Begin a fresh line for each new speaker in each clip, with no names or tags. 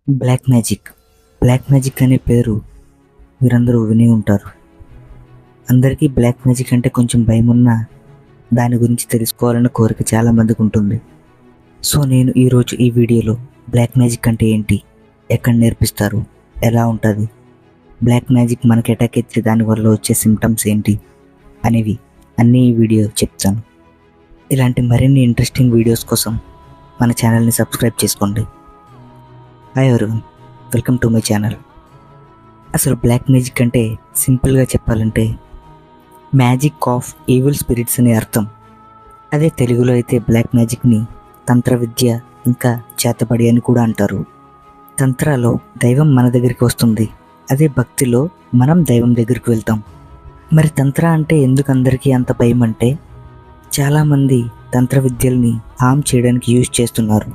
Black magic. Black magic అనే పేరు మీరందరూ విని ఉంటారు. అందరికీ బ్లాక్ మ్యాజిక్ అంటే కొంచెం భయం ఉన్నా దాని గురించి తెలుసుకోవాలన్న కోరిక చాలామందికి ఉంటుంది. సో నేను ఈరోజు ఈ వీడియోలో బ్లాక్ మ్యాజిక్ అంటే ఏంటి, ఎక్కడ నేర్పిస్తారు, ఎలా ఉంటుంది, బ్లాక్ మ్యాజిక్ మనకి అటాక్ అయితే దానివల్ల వచ్చే సిమ్టమ్స్ ఏంటి అనేవి అన్నీ ఈ వీడియో చెప్తాను. ఇలాంటి మరిన్ని ఇంట్రెస్టింగ్ వీడియోస్ కోసం మన ఛానల్ని సబ్స్క్రైబ్ చేసుకోండి. Hi everyone, welcome to my channel. అసలు బ్లాక్ మ్యాజిక్ అంటే సింపుల్గా చెప్పాలంటే మ్యాజిక్ ఆఫ్ ఈవిల్ స్పిరిట్స్ అనే అర్థం. అదే తెలుగులో అయితే బ్లాక్ మ్యాజిక్ని తంత్ర విద్య ఇంకా చేతబడి అని కూడా అంటారు. తంత్రాలో దైవం మన దగ్గరికి వస్తుంది, అదే భక్తిలో మనం దైవం దగ్గరికి వెళ్తాం. మరి తంత్ర అంటే ఎందుకు అందరికీ అంత భయం అంటే చాలామంది తంత్ర విద్యల్ని హామ్ చేయడానికి యూజ్ చేస్తున్నారు.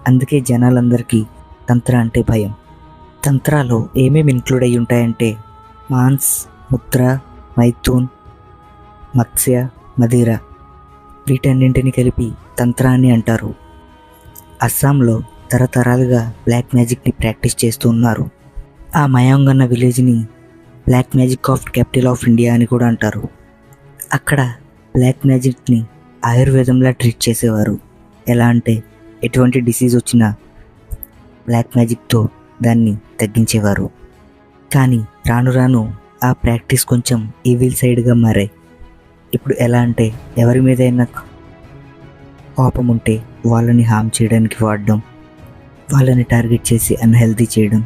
అందుకే జనాలందరికీ తంత్ర అంటే భయం. తంత్రాలో ఏమేమి ఇంక్లూడ్ అయి ఉంటాయంటే మాన్స్, ముద్ర, మైథూన్, మత్స్య, మదిర, వీటన్నింటిని కలిపి తంత్ర అని అంటారు. అస్సాంలో తరతరాలుగా బ్లాక్ మ్యాజిక్ని ప్రాక్టీస్ చేస్తూ ఉన్నారు. ఆ మయాంగ్ అన్న విలేజ్ని black magic of capital of India అని కూడా అంటారు. అక్కడ బ్లాక్ మ్యాజిక్ని ఆయుర్వేదంలా ట్రీట్ చేసేవారు. ఎలా అంటే ఎటువంటి డిసీజ్ వచ్చినా బ్లాక్ మ్యాజిక్తో దాన్ని తగ్గించేవారు. కానీ రాను రాను ఆ ప్రాక్టీస్ కొంచెం ఈవిల్ సైడ్గా మారాయి. ఇప్పుడు ఎలా అంటే ఎవరి మీదైనా కోపం ఉంటే వాళ్ళని హామ్ చేయడానికి వాడడం, వాళ్ళని టార్గెట్ చేసి అన్హెల్తీ చేయడం,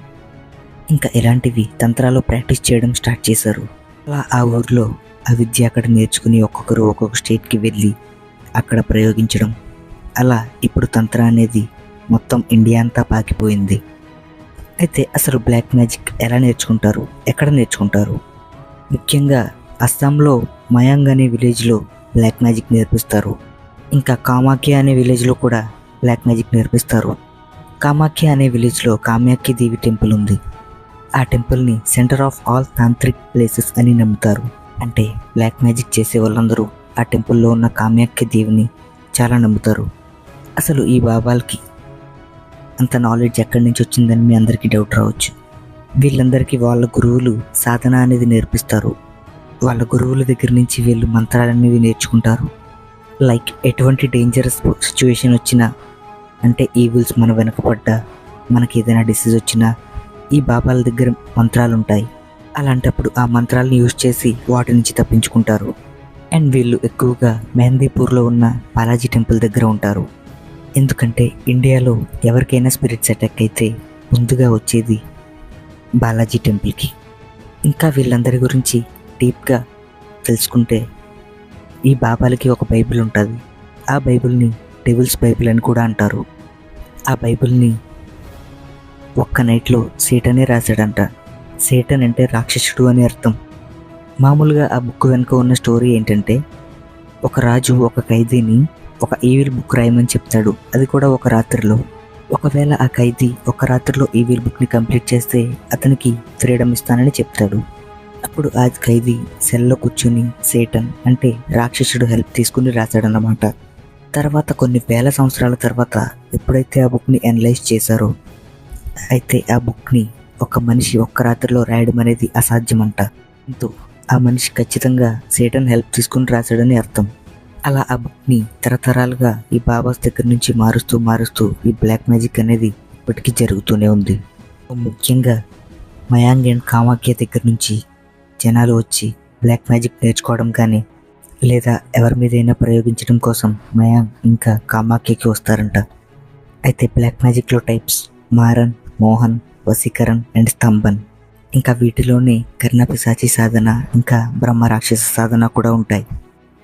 ఇంకా ఇలాంటివి తంత్రాలు ప్రాక్టీస్ చేయడం స్టార్ట్ చేశారు. అలా ఆ ఊర్లో ఆ విద్య అక్కడ నేర్చుకుని ఒక్కొక్కరు ఒక్కొక్క స్టేట్కి వెళ్ళి అక్కడ ప్రయోగించడం, అలా ఇప్పుడు తంత్ర అనేది మొత్తం ఇండియా అంతా పాకిపోయింది. అయితే అసలు బ్లాక్ మ్యాజిక్ ఎలా నేర్చుకుంటారు, ఎక్కడ నేర్చుకుంటారు? ముఖ్యంగా అస్సాంలో మయాంగ్ అనే విలేజ్లో బ్లాక్ మ్యాజిక్ నేర్పిస్తారు. ఇంకా కామాఖ్య అనే విలేజ్లో కూడా బ్లాక్ మ్యాజిక్ నేర్పిస్తారు. కామాఖ్య అనే విలేజ్లో కామాఖ్య దేవి టెంపుల్ ఉంది. ఆ టెంపుల్ని centre of all tantric places అని నమ్ముతారు. అంటే బ్లాక్ మ్యాజిక్ చేసే వాళ్ళందరూ ఆ టెంపుల్లో ఉన్న కామాఖ్య దేవిని చాలా నమ్ముతారు. అసలు ఈ బాబాలకి అంత నాలెడ్జ్ ఎక్కడి నుంచి వచ్చిందని మీ అందరికీ డౌట్ రావచ్చు. వీళ్ళందరికీ వాళ్ళ గురువులు సాధన అనేది నేర్పిస్తారు. వాళ్ళ గురువుల దగ్గర నుంచి వీళ్ళు మంత్రాలనేవి నేర్చుకుంటారు. లైక్ ఎటువంటి డేంజరస్ సిచ్యువేషన్ వచ్చినా, అంటే ఈవిల్స్ మన వెనకపడ్డా, మనకి ఏదైనా డిసీజ్ వచ్చినా ఈ బాబాల దగ్గర మంత్రాలు ఉంటాయి. అలాంటప్పుడు ఆ మంత్రాలను యూజ్ చేసి వాటి నుంచి తప్పించుకుంటారు. అండ్ వీళ్ళు ఎక్కువగా మెహందీపూర్లో ఉన్న బాలాజీ టెంపుల్ దగ్గర ఉంటారు. ఎందుకంటే ఇండియాలో ఎవరికైనా స్పిరిట్స్ అటాక్ అయితే ముందుగా వచ్చేది బాలాజీ టెంపుల్కి. ఇంకా వీళ్ళందరి గురించి డీప్గా తెలుసుకుంటే ఈ బాబాలకి ఒక బైబిల్ ఉంటుంది. ఆ బైబిల్ని డెవిల్స్ బైబిల్ అని కూడా అంటారు. ఆ బైబిల్ని ఒక్క నైట్లో సేటనే రాశాడంట. సేటన్ అంటే రాక్షసుడు అని అర్థం. మామూలుగా ఆ బుక్ వెనుక ఉన్న స్టోరీ ఏంటంటే ఒక రాజు ఒక ఖైదీని ఒక ఈవిల్ బుక్ రాయమని చెప్తాడు, అది కూడా ఒక రాత్రిలో. ఒకవేళ ఆ ఖైదీ ఒక రాత్రిలో ఈవిల్ బుక్ని కంప్లీట్ చేస్తే అతనికి ఫ్రీడమ్ ఇస్తానని చెప్తాడు. అప్పుడు ఆ ఖైదీ సెల్లో కూర్చుని సేటన్ అంటే రాక్షసుడు హెల్ప్ తీసుకుని రాశాడన్నమాట. తర్వాత కొన్ని వేల సంవత్సరాల తర్వాత ఎప్పుడైతే ఆ బుక్ని అనలైజ్ చేశారో, అయితే ఆ బుక్ని ఒక మనిషి ఒక్క రాత్రిలో రాయడం అనేది అసాధ్యమంట. ఎంతో ఆ మనిషి ఖచ్చితంగా సేటన్ హెల్ప్ తీసుకుని రాశాడని అర్థం. అలా ఆ బుక్ని తరతరాలుగా ఈ బాబాస్ దగ్గర నుంచి మారుస్తూ ఈ బ్లాక్ మ్యాజిక్ అనేది ఇప్పటికీ జరుగుతూనే ఉంది. ముఖ్యంగా మయాంగ్ అండ్ కామాఖ్య దగ్గర నుంచి జనాలు వచ్చి బ్లాక్ మ్యాజిక్ నేర్చుకోవడం కానీ లేదా ఎవరి మీదైనా ప్రయోగించడం కోసం మయాంగ్ ఇంకా కామాఖ్యకి వస్తారంట. అయితే బ్లాక్ మ్యాజిక్లో టైప్స్ మారన్, మోహన్, వశీకరణ్ అండ్ స్తంభన్. ఇంకా వీటిలోనే కర్ణపిశాచి సాధన ఇంకా బ్రహ్మ రాక్షస సాధన కూడా ఉంటాయి.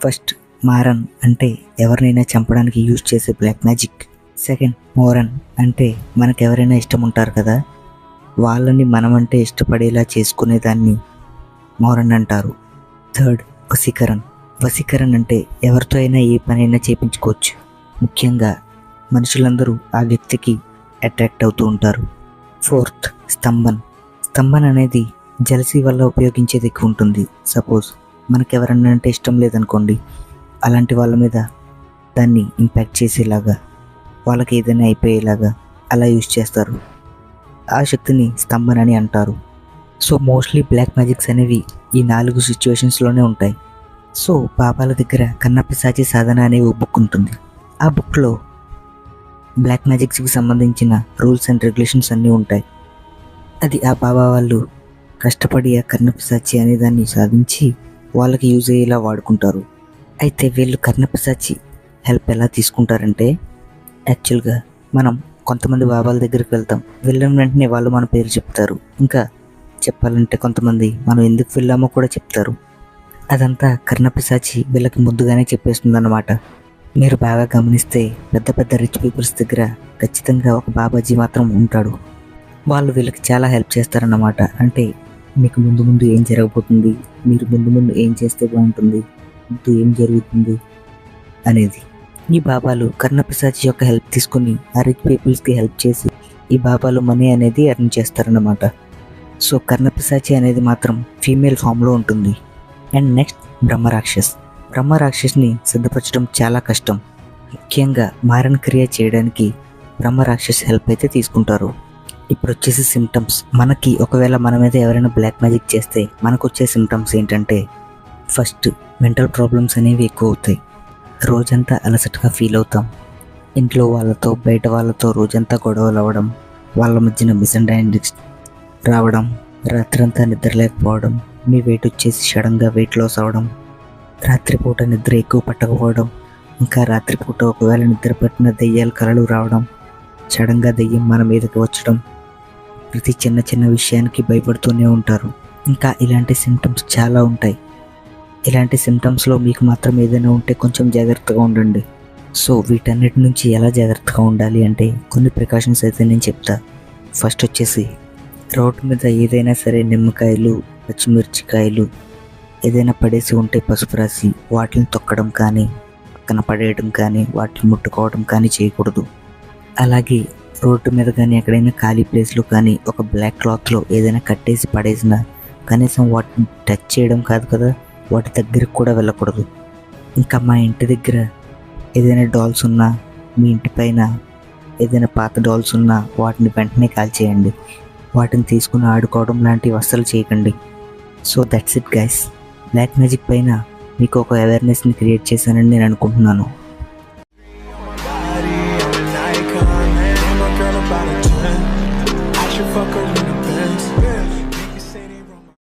ఫస్ట్ మారన్ అంటే ఎవరినైనా చంపడానికి యూజ్ చేసే బ్లాక్ మ్యాజిక్. సెకండ్ మోరన్ అంటే మనకెవరైనా ఇష్టం ఉంటారు కదా, వాళ్ళని మనమంటే ఇష్టపడేలా చేసుకునేదాన్ని మోరన్ అంటారు. థర్డ్ వశీకరణ్. వశీకరణ్ అంటే ఎవరితో అయినా ఏ పనైనా చేయించుకోవచ్చు. ముఖ్యంగా మనుషులందరూ ఆ వ్యక్తికి అట్రాక్ట్ అవుతూ ఉంటారు. ఫోర్త్ స్తంభన్. స్తంభన్ అనేది జలసీ వల్ల ఉపయోగించేది ఎక్కువ ఉంటుంది. సపోజ్ మనకెవరన్నా అంటే ఇష్టం లేదనుకోండి, అలాంటి వాళ్ళ మీద దాన్ని ఇంపాక్ట్ చేసేలాగా, వాళ్ళకి ఏదైనా అయిపోయేలాగా అలా యూజ్ చేస్తారు. ఆ శక్తిని స్తంభన అని అంటారు. సో మోస్ట్లీ బ్లాక్ మ్యాజిక్స్ అనేవి ఈ 4 సిచ్యువేషన్స్లోనే ఉంటాయి. సో బాబాల దగ్గర కన్నపిశాచి సాధన అనే ఓ బుక్ ఉంటుంది. ఆ బుక్లో బ్లాక్ మ్యాజిక్స్కి సంబంధించిన రూల్స్ అండ్ రెగ్యులేషన్స్ అన్నీ ఉంటాయి. అది ఆ బాబా వాళ్ళు కష్టపడి ఆ కర్ణపిశాచి అనే దాన్ని సాధించి వాళ్ళకి యూజ్ అయ్యేలా వాడుకుంటారు. అయితే వీళ్ళు కర్ణపిశాచి హెల్ప్ ఎలా తీసుకుంటారంటే, యాక్చువల్గా మనం కొంతమంది బాబాల దగ్గరికి వెళ్తాం. వెళ్ళిన వెంటనే వాళ్ళు మన పేరు చెప్తారు. ఇంకా చెప్పాలంటే కొంతమంది మనం ఎందుకు వెళ్ళామో కూడా చెప్తారు. అదంతా కర్ణపిశాచి వీళ్ళకి ముందుగానే చెప్పేస్తుంది అన్నమాట. మీరు బాగా గమనిస్తే పెద్ద పెద్ద రిచ్ పీపుల్స్ దగ్గర ఖచ్చితంగా ఒక బాబాజీ మాత్రం ఉంటాడు. వాళ్ళు వీళ్ళకి చాలా హెల్ప్ చేస్తారన్నమాట. అంటే మీకు ముందు ముందు ఏం జరగబోతుంది, మీరు ముందు ముందు ఏం చేస్తే బాగుంటుంది, ముందు ఏం జరుగుతుంది అనేది. ఈ బాబాలు కర్ణపిశాచి యొక్క హెల్ప్ తీసుకుని ఆ రిచ్ పీపుల్స్కి హెల్ప్ చేసి ఈ బాబాలు మనీ అనేది ఎర్న్ చేస్తారన్నమాట. సో కర్ణపిశాచి అనేది మాత్రం ఫీమేల్ ఫామ్లో ఉంటుంది. అండ్ నెక్స్ట్ బ్రహ్మరాక్షస్ని సిద్ధపరచడం చాలా కష్టం. ముఖ్యంగా మారణ క్రియ చేయడానికి బ్రహ్మరాక్షస్ హెల్ప్ అయితే తీసుకుంటారు. ఇప్పుడు వచ్చేసి సిమ్టమ్స్. మనకి ఒకవేళ మన మీద ఎవరైనా బ్లాక్ మ్యాజిక్ చేస్తే మనకు వచ్చే సిమ్టమ్స్ ఏంటంటే, ఫస్ట్ మెంటల్ ప్రాబ్లమ్స్ అనేవి ఎక్కువ అవుతాయి. రోజంతా అలసటగా ఫీల్ అవుతాం. ఇంట్లో వాళ్ళతో బయట వాళ్ళతో రోజంతా గొడవలు అవ్వడం, వాళ్ళ మధ్యన మిస్అండర్స్టాండింగ్స్ రావడం, రాత్రంతా నిద్ర లేకపోవడం, మీ వెయిట్ వచ్చేసి సడన్గా వెయిట్ లాస్ అవ్వడం, రాత్రిపూట నిద్ర ఎక్కువ పట్టకపోవడం, ఇంకా రాత్రిపూట ఒకవేళ నిద్ర పట్టిన దెయ్యాల కలలు రావడం, సడన్గా దెయ్యం మన మీదకి వచ్చడం, ప్రతి చిన్న చిన్న విషయానికి భయపడుతూనే ఉంటారు. ఇంకా ఇలాంటి సిమ్టమ్స్ చాలా ఉంటాయి. ఇలాంటి సిమ్టమ్స్లో మీకు మాత్రం ఏదైనా ఉంటే కొంచెం జాగ్రత్తగా ఉండండి. సో వీటన్నిటి నుంచి ఎలా జాగ్రత్తగా ఉండాలి అంటే కొన్ని ప్రికాషన్స్ అయితే నేను చెప్తా. ఫస్ట్ వచ్చేసి రోడ్డు మీద ఏదైనా సరే నిమ్మకాయలు, పచ్చిమిర్చికాయలు ఏదైనా పడేసి ఉంటే పసుపు రాసి వాటిని తొక్కడం కానీ, పక్కన పడేయడం కానీ, వాటిని ముట్టుకోవడం కానీ చేయకూడదు. అలాగే రోడ్డు మీద కానీ ఎక్కడైనా ఖాళీ ప్లేస్లో కానీ ఒక బ్లాక్ క్లాత్లో ఏదైనా కట్టేసి పడేసినా కనీసం వాటిని టచ్ చేయడం కాదు కదా, వాటి దగ్గరికి కూడా వెళ్ళకూడదు. ఇంకా మా ఇంటి దగ్గర ఏదైనా డాల్స్ ఉన్నా, మీ ఇంటి పైన ఏదైనా పాత డాల్స్ ఉన్నా వాటిని వెంటనే కాల్చేయండి. వాటిని తీసుకుని ఆడుకోవడం లాంటివి అస్సలు చేయకండి. So that's it guys. Black magic పైన మీకు ఒక అవేర్నెస్ని క్రియేట్ చేశానని నేను అనుకుంటున్నాను.